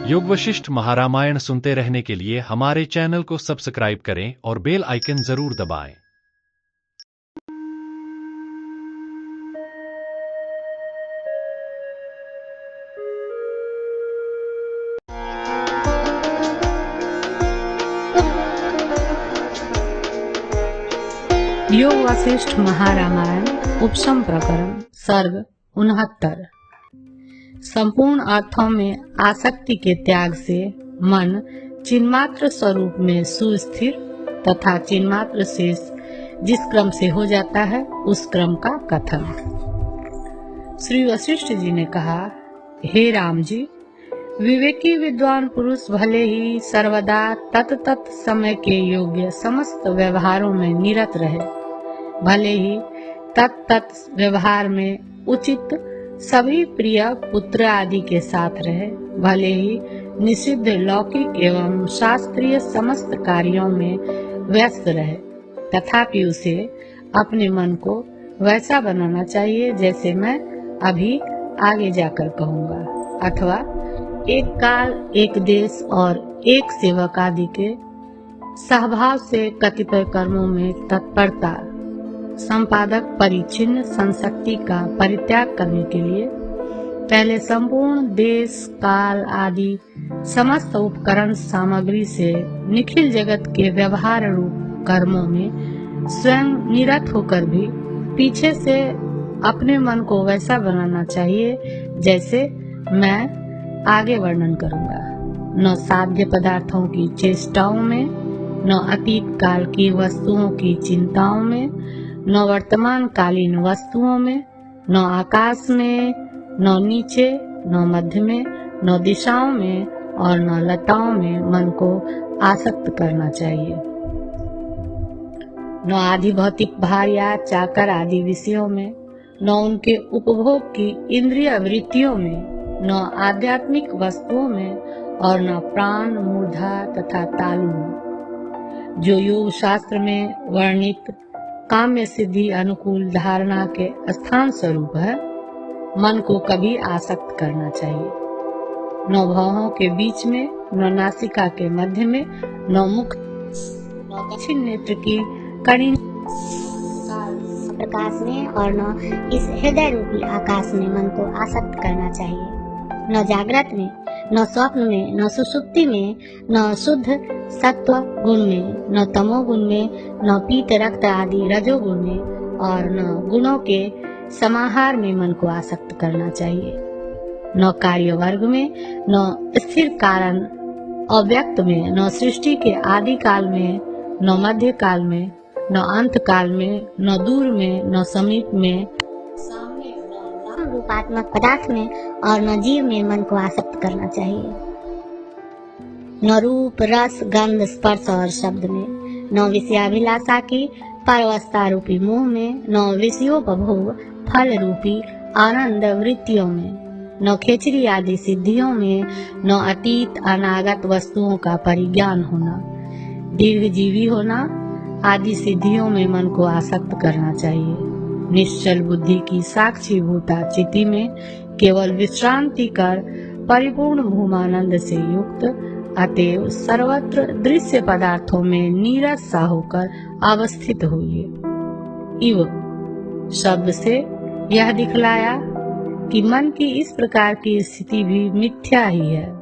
योग वशिष्ठ महारामायण सुनते रहने के लिए हमारे चैनल को सब्सक्राइब करें और बेल आइकन जरूर दबाएं। योग वशिष्ठ महारामायण उपशम प्रकरण सर्ग 69। संपूर्ण अर्थों में आसक्ति के त्याग से मन चिन्मात्र स्वरूप में सुस्थिर तथा चिन्मात्र शेष जिस क्रम से हो जाता है उस क्रम का कथन। श्री वशिष्ठ जी ने कहा, हे राम जी, विवेकी विद्वान पुरुष भले ही सर्वदा तत् समय के योग्य समस्त व्यवहारों में निरत रहे, भले ही तत् व्यवहार में उचित सभी प्रिय पुत्र आदि के साथ रहे, भले ही निषिद्ध लौकिक एवं शास्त्रीय समस्त कार्यों में व्यस्त रहे, तथापि उसे अपने मन को वैसा बनाना चाहिए जैसे मैं अभी आगे जाकर कहूँगा, अथवा एक काल, एक देश और एक सेवक आदि के सहभाव से कतिपय कर्मों में तत्परता संपादक परिचिन्न संशक्ति का परित्याग करने के लिए पहले संपूर्ण देश काल आदि समस्त उपकरण सामग्री से निखिल जगत के व्यवहार रूप कर्मों में स्वयं निरत होकर भी पीछे से अपने मन को वैसा बनाना चाहिए जैसे मैं आगे वर्णन करूंगा। न साध्य पदार्थों की चेष्टाओं में, न अतीत काल की वस्तुओं की चिंताओं में, न वर्तमान कालीन वस्तुओं में, न आकाश में, न नीचे, न मध्य में, न दिशाओं में और न लताओं में मन को आसक्त करना चाहिए। न आदि भौतिक भार या चाकर आदि विषयों में, न उनके उपभोग की इंद्रिय वृत्तियों में, न आध्यात्मिक वस्तुओं में और न प्राण, मूर्धा तथा तालु में। जो योग शास्त्र में वर्णित काम्य सिद्धि अनुकूल धारणा के स्थान स्वरूप है, मन को कभी आसक्त करना चाहिए। न भौहों के बीच में, न नासिका के मध्य में, न मुख, न दक्षिण नेत्र की कड़ी प्रकाश में और न इस हृदय रूपी आकाश में मन को आसक्त करना चाहिए। न जागृत में, न स्वप्न में, न सुषुप्ति में, न शुद्ध सत्व गुण में, न तमोगुण में, न पीत रक्त आदि रजोगुण में और न गुणों के समाहार में मन को आसक्त करना चाहिए। न कार्य वर्ग में, न स्थिर कारण अव्यक्त में, न सृष्टि के आदि काल में, न मध्य काल में, न अंत काल में, न दूर में, न समीप में, रूपात्मक पदार्थ में और न जीव में मन को आसक्त करना चाहिए। न रूप, रस, गंध, स्पर्श और शब्द में, न विषयाभिलाषा की परवस्ता रूपी मोह में, न विषयोपभोग फल रूपी आनंद वृत्तियों में, न खेचरी आदि सिद्धियों में, न अतीत अनागत वस्तुओं का परिज्ञान होना, दीर्घजीवी होना आदि सिद्धियों में मन को आसक्त करना चाहिए। निश्चल बुद्धि की साक्षीभूता चिति में केवल विश्रांति कर परिपूर्ण भूमानंद से युक्त, अतएव सर्वत्र दृश्य पदार्थों में नीरस सा होकर अवस्थित होइए। इव शब्द से यह दिखलाया कि मन की इस प्रकार की स्थिति भी मिथ्या ही है।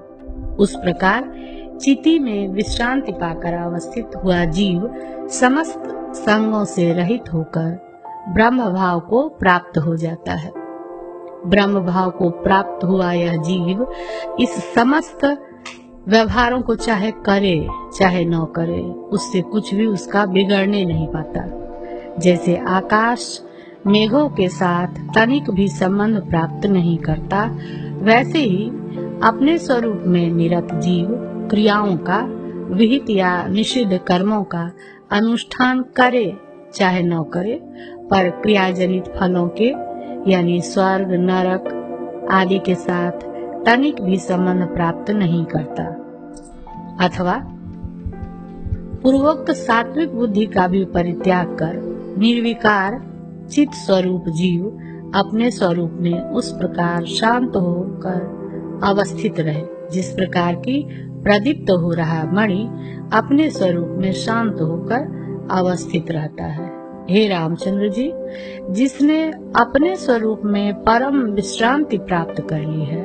उस प्रकार चिति में विश्रांति पाकर अवस्थित हुआ जीव समस्त संगों से रहित होकर ब्रह्म भाव को प्राप्त हो जाता है। ब्रह्म भाव को प्राप्त हुआ यह जीव इस समस्त व्यवहारों को चाहे करे चाहे न करे, उससे कुछ भी उसका बिगड़ने नहीं पाता। जैसे आकाश मेघों के साथ तनिक भी संबंध प्राप्त नहीं करता, वैसे ही अपने स्वरूप में निरत जीव क्रियाओं का, विहित या निषिद्ध कर्मों का अनुष्ठान करे चाहे न करे, पर क्रियाजनित फलों के यानी स्वर्ग, नरक आदि के साथ तनिक भी संबंध प्राप्त नहीं करता। अथवा पूर्वोक्त सात्विक बुद्धि का भी परित्याग कर निर्विकार चित स्वरूप जीव अपने स्वरूप में उस प्रकार शांत होकर अवस्थित रहे जिस प्रकार की प्रदीप्त हो रहा मणि अपने स्वरूप में शांत होकर अवस्थित रहता है। हे रामचंद्र जी, जिसने अपने स्वरूप में परम विश्रांति प्राप्त कर ली है,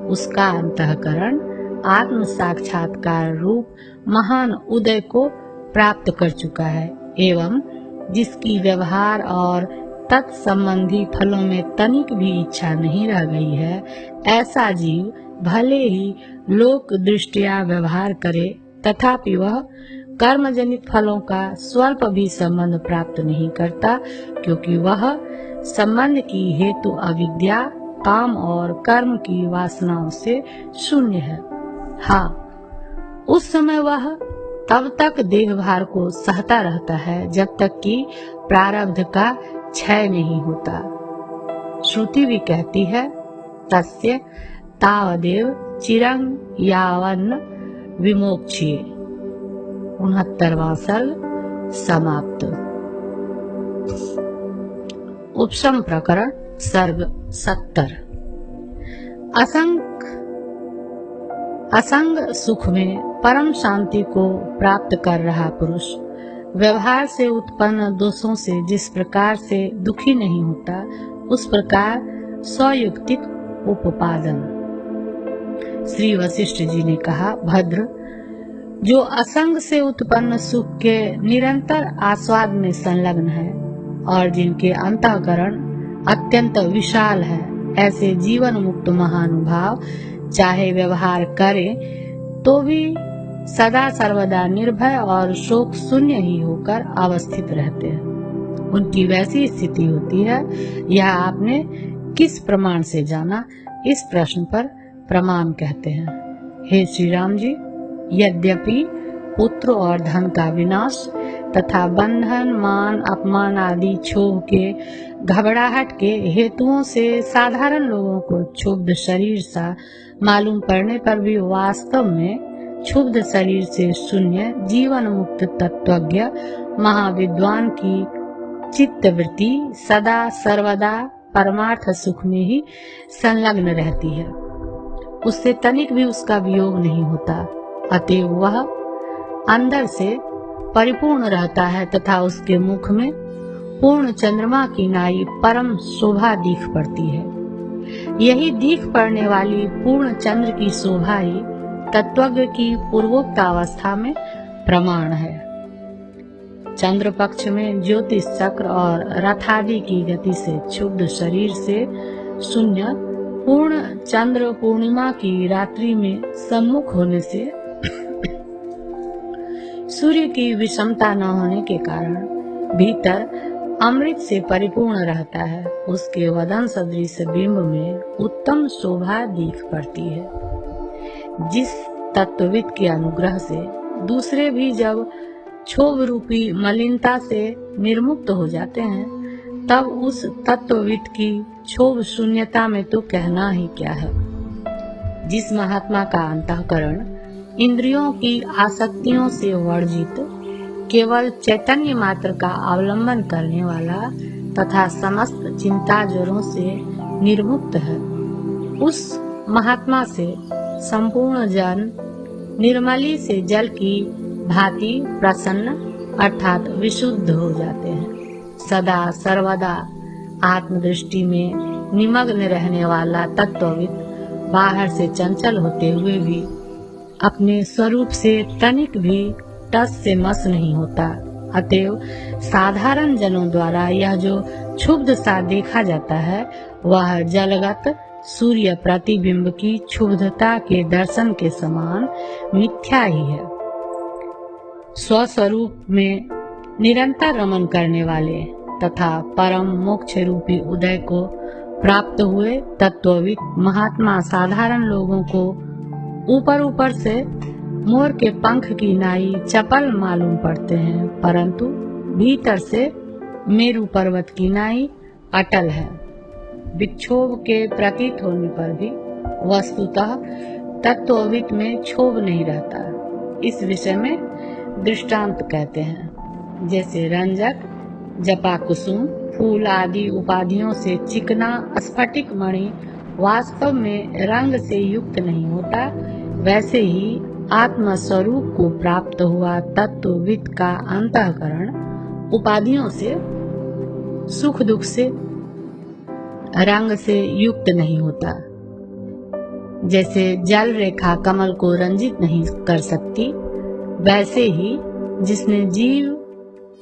उसका अंतःकरण आत्म साक्षात्कार रूप महान उदय को प्राप्त कर चुका है एवं जिसकी व्यवहार और तत्संबंधी फलों में तनिक भी इच्छा नहीं रह गई है, ऐसा जीव भले ही लोक दृष्टिया व्यवहार करे तथापि वह कर्म जनित फलों का स्वल्प भी संबंध प्राप्त नहीं करता, क्योंकि वह संबंध की हेतु अविद्या, काम और कर्म की वासनाओं से शून्य है। हाँ, उस समय वह तब तक देहभार को सहता रहता है जब तक कि प्रारब्ध का क्षय नहीं होता। श्रुति भी कहती है, तस्य तावदेव चिरं यावन्न विमोक्ष्ये। 69वां सर्ग समाप्त। उपशम प्रकरण सर्ग 70। असंग सुख में परम शांति को प्राप्त कर रहा पुरुष व्यवहार से उत्पन्न दोषों से जिस प्रकार से दुखी नहीं होता, उस प्रकार स्वयुक्तिक उपादन। श्री वशिष्ठ जी ने कहा, भद्र, जो असंग से उत्पन्न सुख के निरंतर आस्वाद में संलग्न है और जिनके अंतःकरण अत्यंत विशाल है, ऐसे जीवन मुक्त महानुभाव चाहे व्यवहार करे तो भी सदा सर्वदा निर्भय और शोक शून्य ही होकर अवस्थित रहते हैं। उनकी वैसी स्थिति होती है, यह आपने किस प्रमाण से जाना? इस प्रश्न पर प्रमाण कहते हैं। हे श्री राम जी, यद्यपि पुत्र और धन का विनाश तथा बंधन, मान, अपमान आदि क्षोभ के, घबराहट के हेतुओं से साधारण लोगों को क्षुब्ध शरीर सा मालूम पड़ने पर भी वास्तव में क्षुब्ध शरीर से शून्य जीवन मुक्त तत्वज्ञ महाविद्वान की चित्तवृत्ति सदा सर्वदा परमार्थ सुख में ही संलग्न रहती है, उससे तनिक भी उसका वियोग नहीं होता। अतएव वह अंदर से परिपूर्ण रहता है तथा उसके मुख में पूर्ण चंद्रमा की नाई परम शोभा दीख पड़ती है। यही दीख पड़ने वाली पूर्ण चंद्र की शोभा ही तत्वज्ञ की पूर्वोक्त अवस्था में प्रमाण है। चंद्र पक्ष में ज्योतिष चक्र और रथादि की गति से क्षुब्ध शरीर से शून्य पूर्ण चंद्र पूर्णिमा की रात्रि में सम्मुख होने से सूर्य की विषमता न होने के कारण भीतर अमृत से परिपूर्ण रहता है। उसके वदन सदृश बिंब में उत्तम शोभा दीख पड़ती है। जिस तत्वविद के अनुग्रह से दूसरे भी जब क्षोभ रूपी मलिनता से निर्मुक्त हो जाते हैं, तब उस तत्वविद की क्षोभ शून्यता में तो कहना ही क्या है। जिस महात्मा का अंतःकरण इंद्रियों की आसक्तियों से वर्जित, केवल चैतन्य मात्र का अवलंबन करने वाला तथा समस्त चिंता ज्वरों से निर्मुक्त है, उस महात्मा से संपूर्ण जन निर्मली से जल की भांति प्रसन्न अर्थात विशुद्ध हो जाते हैं। सदा सर्वदा आत्मदृष्टि में निमग्न रहने वाला तत्वविद बाहर से चंचल होते हुए भी अपने स्वरूप से तनिक भी टस से मस नहीं होता। अतएव साधारण जनों द्वारा यह जो क्षुब्ध सा देखा जाता है, वह जलगत सूर्य प्रतिबिंब की क्षुब्धता के दर्शन के समान मिथ्या ही है। स्वस्वरूप में निरंतर रमन करने वाले तथा परम मोक्ष रूपी उदय को प्राप्त हुए तत्वविद महात्मा साधारण लोगों को ऊपर ऊपर से मोर के पंख की नाई चपल मालूम पड़ते हैं, परंतु भीतर से मेरु पर्वत की नाई अटल है। विक्षोभ के प्रतीत होने पर भी वस्तुतः तत्वविद में क्षोभ नहीं रहता। इस विषय में दृष्टांत कहते हैं, जैसे रंजक, जपा कुसुम, फूल आदि उपाधियों से चिकना स्फटिक मणि वास्तव में रंग से युक्त नहीं होता, वैसे ही आत्म स्वरूप को प्राप्त हुआ तत्वविद का अंतःकरण उपाधियों से, सुख दुख से, रंग से युक्त नहीं होता। जैसे जल रेखा कमल को रंजित नहीं कर सकती, वैसे ही जिसने जीव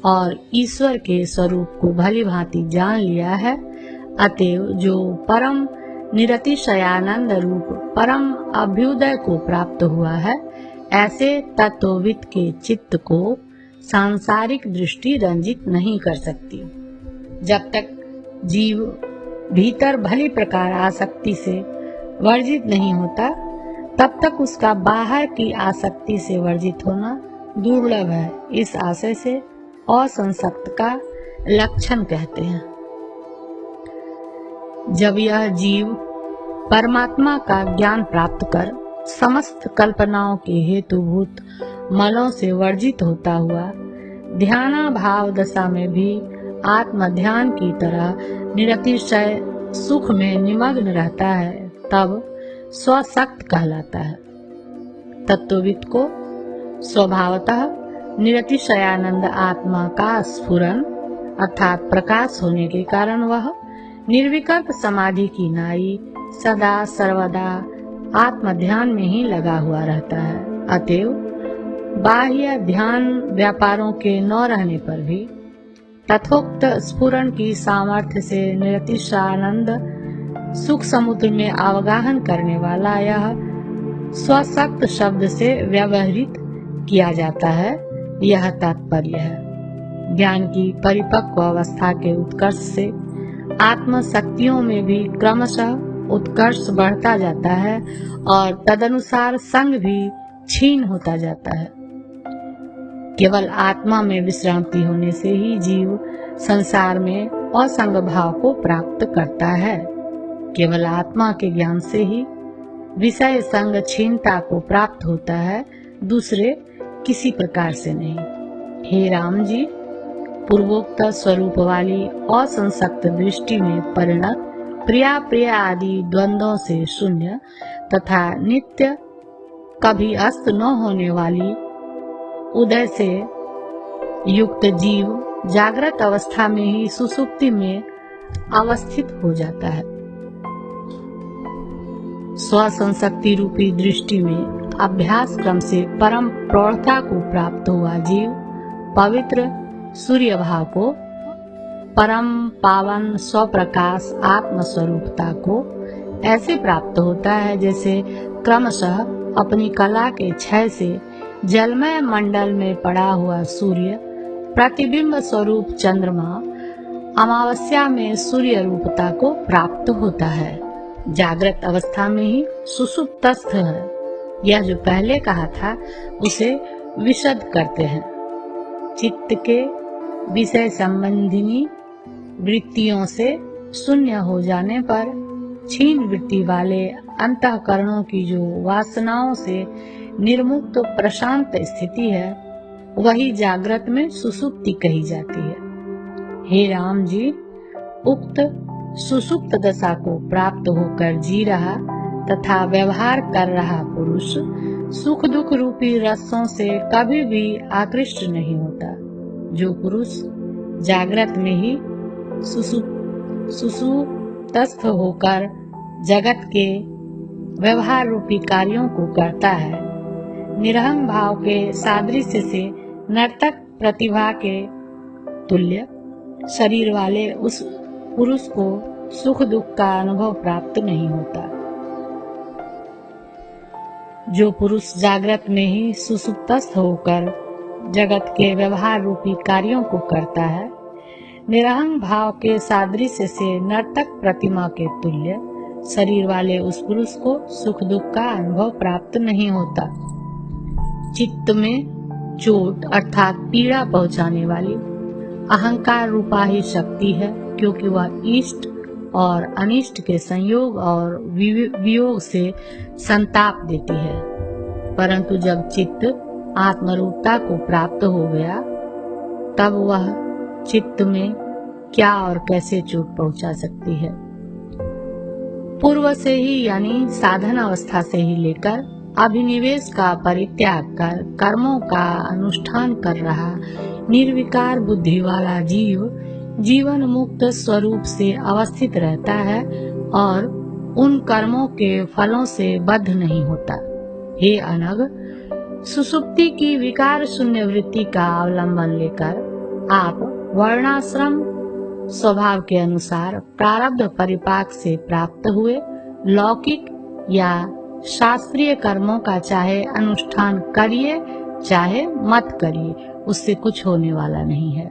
और ईश्वर के स्वरूप को भली भांति जान लिया है, अतएव जो परम निरतिशयानंद रूप परम अभ्युदय को प्राप्त हुआ है, ऐसे तत्वविद के चित्त को सांसारिक दृष्टि रंजित नहीं कर सकती। जब तक जीव भीतर भली प्रकार आसक्ति से वर्जित नहीं होता, तब तक उसका बाहर की आसक्ति से वर्जित होना दुर्लभ है। इस आशय से असंसक्त का लक्षण कहते हैं। जब यह जीव परमात्मा का ज्ञान प्राप्त कर समस्त कल्पनाओं के हेतुभूत मलों से वर्जित होता हुआ ध्यानाभाव दशा में भी आत्म ध्यान की तरह निरतिशय सुख में निमग्न रहता है, तब स्वशक्त कहलाता है। तत्वविद को स्वभावतः निरतिशयानंद आत्मा का स्फुरन अर्थात प्रकाश होने के कारण वह निर्विकल्प समाधि की नाई सदा सर्वदा आत्म ध्यान में ही लगा हुआ रहता है। अतएव बाह्य ध्यान व्यापारों के न रहने पर भी तथोक्त स्फुरन की सामर्थ्य से निरतिशयानंद सुख समुद्र में अवगाहन करने वाला यह स्वशक्त शब्द से व्यवहृत किया जाता है। यह तात्पर्य है। ज्ञान की परिपक्व अवस्था के उत्कर्ष से आत्म शक्तियों में भी क्रमशः उत्कर्ष बढ़ता जाता है और तदनुसार संग भी क्षीण होता जाता है। केवल आत्मा में विश्रांति होने से ही जीव संसार में असंग भाव को प्राप्त करता है। केवल आत्मा के ज्ञान से ही विषय संग क्षीणता को प्राप्त होता है, दूसरे किसी प्रकार से नहीं। हे राम जी, पूर्वोक्त स्वरूप वाली असंसक्त दृष्टि में परिणत प्रिया प्रिया आदि द्वंद्वों से शून्य तथा नित्य कभी अस्त न होने वाली उदय से युक्त जीव जागृत अवस्था में ही सुसुप्ति में अवस्थित हो जाता है। स्वसंशक्ति रूपी दृष्टि में अभ्यास क्रम से परम प्रौढ़ता को प्राप्त हुआ जीव पवित्र सूर्य भाव को, परम पावन स्वप्रकाश आत्म स्वरूपता को ऐसे प्राप्त होता है जैसे क्रमशः अपनी कला के क्षय से जलमय मंडल में पड़ा हुआ सूर्य प्रतिबिंब स्वरूप चंद्रमा अमावस्या में सूर्य रूपता को प्राप्त होता है। जागृत अवस्था में ही सुसुप्तस्थ है। यह जो पहले कहा था उसे विशद करते हैं। चित्त के विषय संबंधिनी वृत्तियों से शून्य हो जाने पर क्षीण वृत्ति वाले अंतःकरणों की जो वासनाओं से निर्मुक्त प्रशांत स्थिति है, वही जागृत में सुसुप्ति कही जाती है। हे राम जी, उक्त सुसुप्त दशा को प्राप्त होकर जी रहा तथा व्यवहार कर रहा पुरुष सुख दुख रूपी रसों से कभी भी आकृष्ट नहीं होता। जो पुरुष जागृत में ही सुसुप्तस्थ होकर जगत के व्यवहार रूपी कार्यों को करता है, निरहंग भाव के सादृश्य से नर्तक प्रतिभा के तुल्य शरीर वाले उस पुरुष को सुख दुख का अनुभव प्राप्त नहीं होता। जो पुरुष जागृत में ही सुसुप्तस्थ होकर जगत के व्यवहार रूपी कार्यों को करता है, निरहंग भाव के सादृश्य से नर्तक प्रतिमा के तुल्य शरीर वाले उस पुरुष को सुख दुख का अनुभव प्राप्त नहीं होता। चित्त में चोट अर्थात पीड़ा पहुंचाने वाली अहंकार रूपा ही शक्ति है, क्योंकि वह इष्ट और अनिष्ट के संयोग और वियोग से संताप देती है। परंतु जब चित्त आत्मरूपता को प्राप्त हो गया, तब वह चित्त में क्या और कैसे चोट पहुंचा सकती है। पूर्व से ही यानी साधन अवस्था से ही लेकर अभिनिवेश का परित्याग कर कर्मों का अनुष्ठान कर रहा निर्विकार बुद्धि वाला जीव जीवन मुक्त स्वरूप से अवस्थित रहता है और उन कर्मों के फलों से बद्ध नहीं होता। हे अनग, सुसुप्ति की विकार शून्य वृत्ति का अवलंबन लेकर आप वर्णाश्रम स्वभाव के अनुसार प्रारब्ध परिपाक से प्राप्त हुए लौकिक या शास्त्रीय कर्मों का चाहे अनुष्ठान करिए चाहे मत करिए, उससे कुछ होने वाला नहीं है।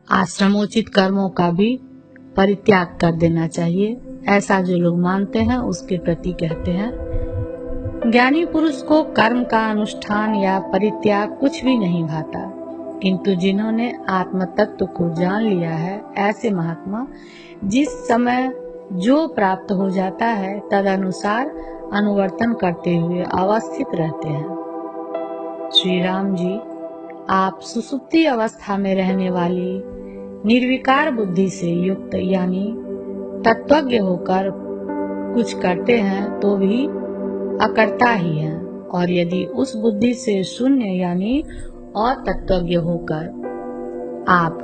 आश्रमोचित कर्मों का भी परित्याग कर देना चाहिए, ऐसा जो लोग मानते हैं उसके प्रति कहते हैं। ज्ञानी पुरुष को कर्म का अनुष्ठान या परित्याग कुछ भी नहीं भाता, किंतु जिन्होंने आत्म तत्व को जान लिया है ऐसे महात्मा जिस समय जो प्राप्त हो जाता है तदनुसार अनुवर्तन करते हुए अवस्थित रहते हैं। श्री राम जी, आप सुसुप्ति अवस्था में रहने वाली निर्विकार बुद्धि से युक्त यानी तत्वज्ञ होकर कुछ करते हैं तो भी अकर्ता ही हैं, और यदि उस बुद्धि से शून्य यानी अतत्वज्ञ होकर आप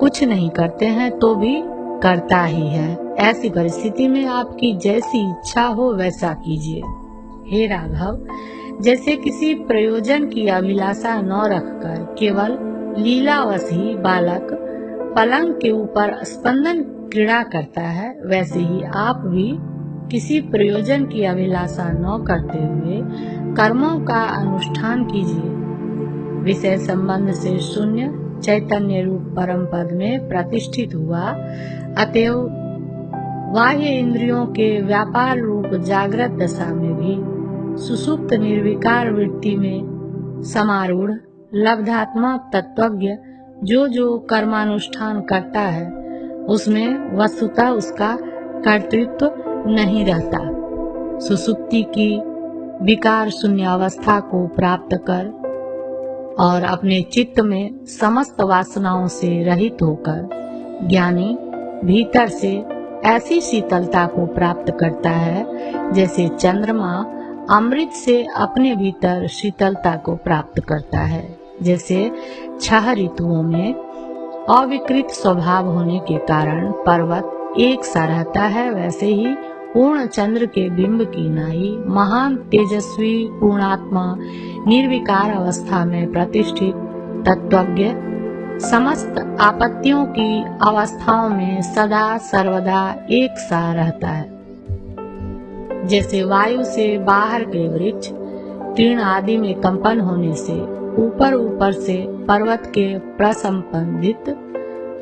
कुछ नहीं करते हैं तो भी करता ही है। ऐसी परिस्थिति में आपकी जैसी इच्छा हो वैसा कीजिए। हे राघव, जैसे किसी प्रयोजन की अभिलाषा न रखकर केवल लीलावश ही बालक पलंग के ऊपर स्पंदन क्रीड़ा करता है, वैसे ही आप भी किसी प्रयोजन की अभिलाषा न करते हुए कर्मों का अनुष्ठान कीजिए। विषय संबंध से शून्य चैतन्य रूप परम पद में प्रतिष्ठित हुआ, अतएव बाह्य इंद्रियों के व्यापार रूप जागृत दशा में भी सुसुप्त निर्विकार वृत्ति में समारूढ़ लब्धात्मा तत्वज्ञ जो कर्मानुष्ठान करता है उसमें वस्तुतः उसका कर्तृत्व नहीं रहता। सुसुप्ति की विकार शून्य अवस्था को प्राप्त कर और अपने चित्त में समस्त वासनाओं से रहित होकर ज्ञानी भीतर से ऐसी शीतलता को प्राप्त करता है जैसे चंद्रमा अमृत से अपने भीतर शीतलता को प्राप्त करता है। जैसे 6 ऋतुओं में अविकृत स्वभाव होने के कारण पर्वत एक सा रहता है, वैसे ही पूर्ण चंद्र के बिंब की नाई महान तेजस्वी पूर्णात्मा निर्विकार अवस्था में प्रतिष्ठित तत्वज्ञ समस्त आपत्तियों की अवस्थाओं में सदा सर्वदा एक सा रहता है। जैसे वायु से बाहर के वृक्ष तीर्ण आदि में कंपन होने से ऊपर से पर्वत के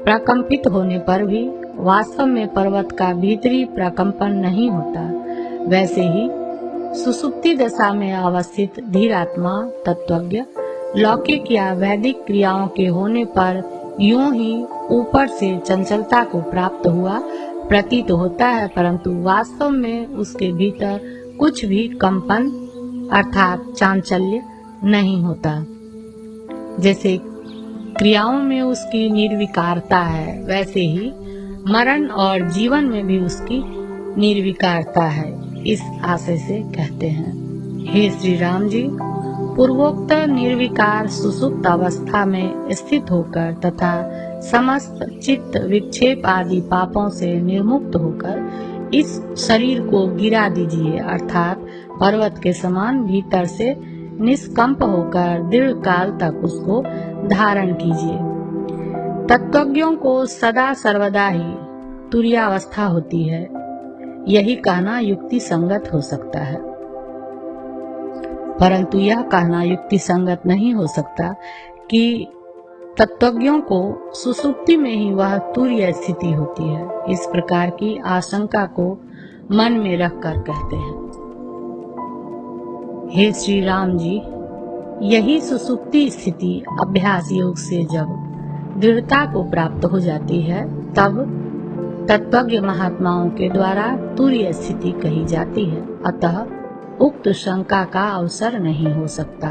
प्रकंपित होने पर भी वास्तव में पर्वत का भीतरी प्रकंपन नहीं होता, वैसे ही सुसुप्ति दशा में अवस्थित धीरात्मा तत्वज्ञ लौकिक या वैदिक क्रियाओं के होने पर यूं ही ऊपर से चंचलता को प्राप्त हुआ प्रतीत होता है, परंतु वास्तव में उसके भीतर कुछ भी कंपन अर्थात चांचल्य नहीं होता। जैसे क्रियाओं में उसकी निर्विकारता है, वैसे ही मरण और जीवन में भी उसकी निर्विकारता है। इस आशय से कहते हैं, हे श्री राम जी, पूर्वोक्त निर्विकार सुसुप्त अवस्था में स्थित होकर तथा समस्त चित्त विक्षेप आदि पापों से निर्मुक्त होकर इस शरीर को गिरा दीजिए, अर्थात पर्वत के समान भीतर से निष्कंप होकर दीर्घ काल तक उसको धारण कीजिए। तत्वज्ञों को सदा सर्वदा ही तुर्यावस्था होती है, यही कहना युक्ति संगत हो सकता है, परंतु यह कहना युक्ति संगत नहीं हो सकता कि तत्वज्ञों को सुसुप्ति में ही वह तुर्य स्थिति होती है। इस प्रकार की आशंका को मन में रखकर कहते हैं, हे श्री राम जी, यही सुसुप्ति स्थिति अभ्यास योग से जब दृढ़ता को प्राप्त हो जाती है तब तत्वज्ञ महात्माओं के द्वारा तुर्य स्थिति कही जाती है। अतः उक्त शंका का अवसर नहीं हो सकता।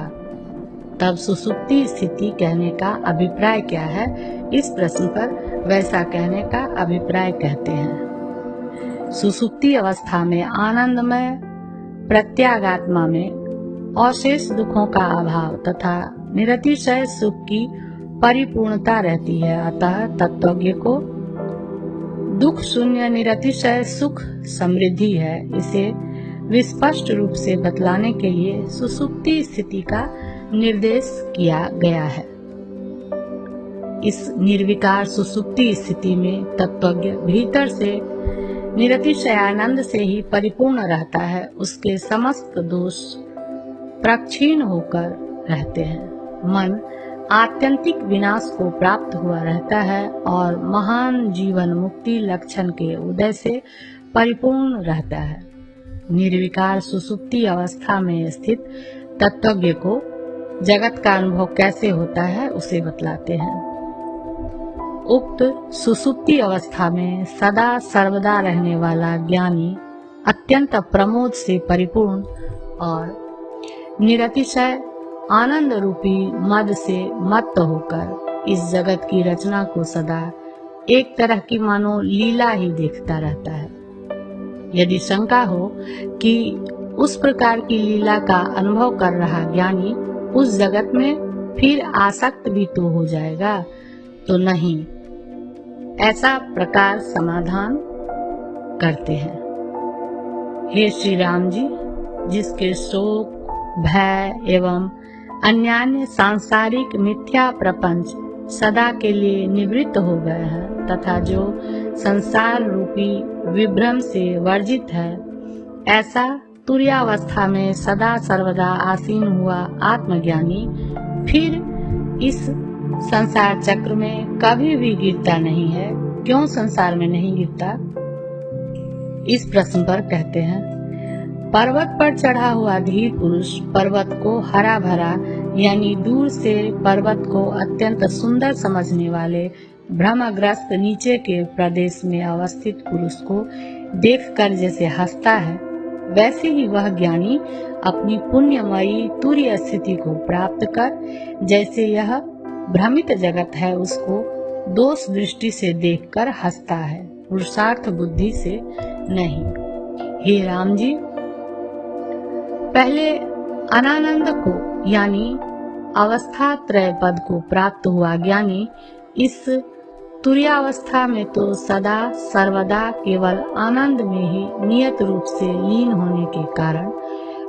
तब सुसुप्ति स्थिति कहने का अभिप्राय क्या है, इस प्रश्न पर वैसा कहने का अभिप्राय कहते हैं। सुसुप्ति अवस्था में आनंदमय प्रत्यागात्मा में अशेष दुखों का अभाव तथा निरतिशय सुख की परिपूर्णता रहती है। अतः तत्वज्ञ को दुख शून्य निरतिशय सुख समृद्धि है। इसे विस्पष्ट रूप से बतलाने के लिए सुसुप्ति स्थिति का निर्देश किया गया है। इस निर्विकार सुसुप्ति स्थिति में तत्वज्ञ भीतर से निरतिशय आनंद से ही परिपूर्ण रहता है। उसके समस्त दोष प्रक्षीण होकर रहते हैं। मन आत्यंतिक विनाश को प्राप्त हुआ रहता है और महान जीवन मुक्ति लक्षण के उदय से परिपूर्ण रहता है। निर्विकार सुसुप्ति अवस्था में स्थित तत्वज्ञ को जगत का अनुभव कैसे होता है उसे बतलाते हैं। उक्त सुसुप्ति अवस्था में सदा सर्वदा रहने वाला ज्ञानी अत्यंत प्रमोद से परिपूर्ण और निरतिशय आनंद रूपी मद से मत्त होकर इस जगत की रचना को सदा एक तरह की मानो लीला ही देखता रहता है। यदि शंका हो कि उस प्रकार की लीला का अनुभव कर रहा ज्ञानी उस जगत में फिर आसक्त भी तो हो जाएगा, तो नहीं, ऐसा प्रकार समाधान करते हैं। हे श्री राम जी, जिसके शोक, भय एवं अन्यान्य सांसारिक मिथ्या प्रपंच सदा के लिए निवृत्त हो गए हैं तथा जो संसार रूपी विभ्रम से वर्जित है, ऐसा तुर्यावस्था में सदा सर्वदा आसीन हुआ आत्मज्ञानी फिर इस संसार चक्र में कभी भी गिरता नहीं है। क्यों संसार में नहीं गिरता? इस प्रश्न पर कहते हैं, पर्वत पर चढ़ा हुआ धीर पुरुष पर्वत को हरा भरा यानी दूर से पर्वत को अत्यंत सुंदर समझने वाले भ्रमग्रस्त नीचे के प्रदेश में अवस्थित पुरुष को देखकर जैसे हंसता है, वैसे ही वह ज्ञानी अपनी पुण्यमयी तुर्य स्थिति को प्राप्त कर जैसे यह भ्रमित जगत है उसको दोष दृष्टि से देखकर हंसता है, पुरुषार्थ बुद्धि से नहीं। हे राम जी, पहले अनानंद को यानी अवस्था त्रय पद को प्राप्त हुआ ज्ञानी इस तुर्यावस्था में तो सदा सर्वदा केवल आनंद में ही नियत रूप से लीन होने के कारण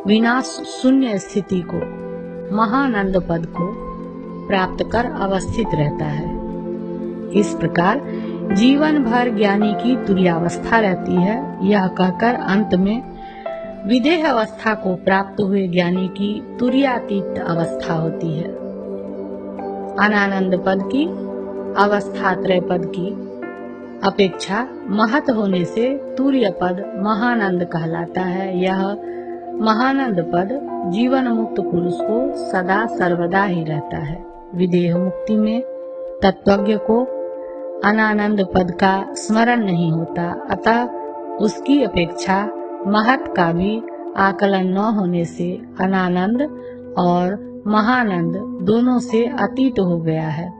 विनाश शून्य स्थिति को महानंद पद को प्राप्त कर अवस्थित रहता है। इस प्रकार जीवन भर ज्ञानी की तुर्यावस्था रहती है। यह कहकर अंत में विदेह अवस्था को प्राप्त हुए ज्ञानी की तुर्यातीत अवस्था होती है। अनानंद पद की अवस्था त्रय पद की अपेक्षा महत होने से तुर्य पद महानंद कहलाता है। यह महानंद पद जीवन मुक्त पुरुष को सदा सर्वदा ही रहता है। विदेह मुक्ति में तत्वज्ञ को अनानंद पद का स्मरण नहीं होता, अतः उसकी अपेक्षा महत का भी आकलन न होने से अनानंद और महानंद दोनों से अतीत हो गया है।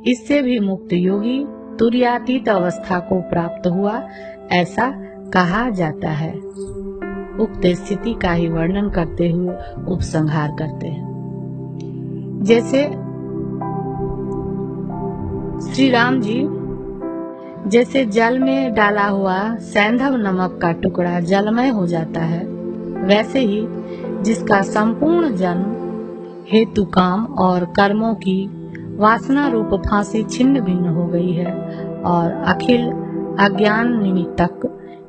इससे भी मुक्त योगी तुर्यातीत अवस्था को प्राप्त हुआ ऐसा कहा जाता है। उक्त स्थिति का ही वर्णन करते हुए उपसंहार करते हैं। जैसे श्री राम जी, जैसे जल में डाला हुआ सैंधव नमक का टुकड़ा जलमय हो जाता है, वैसे ही जिसका संपूर्ण जन्म हेतु काम और कर्मों की वासना रूप फांसी छिन्न भिन्न हो गई है और अखिल अज्ञान निमित्तक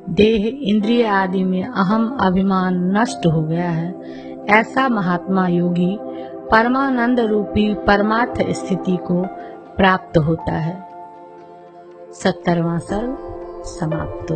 देह इंद्रिय आदि में अहम अभिमान नष्ट हो गया है, ऐसा महात्मा योगी परमानंद रूपी परमार्थ स्थिति को प्राप्त होता है। 70वां सर्ग समाप्त।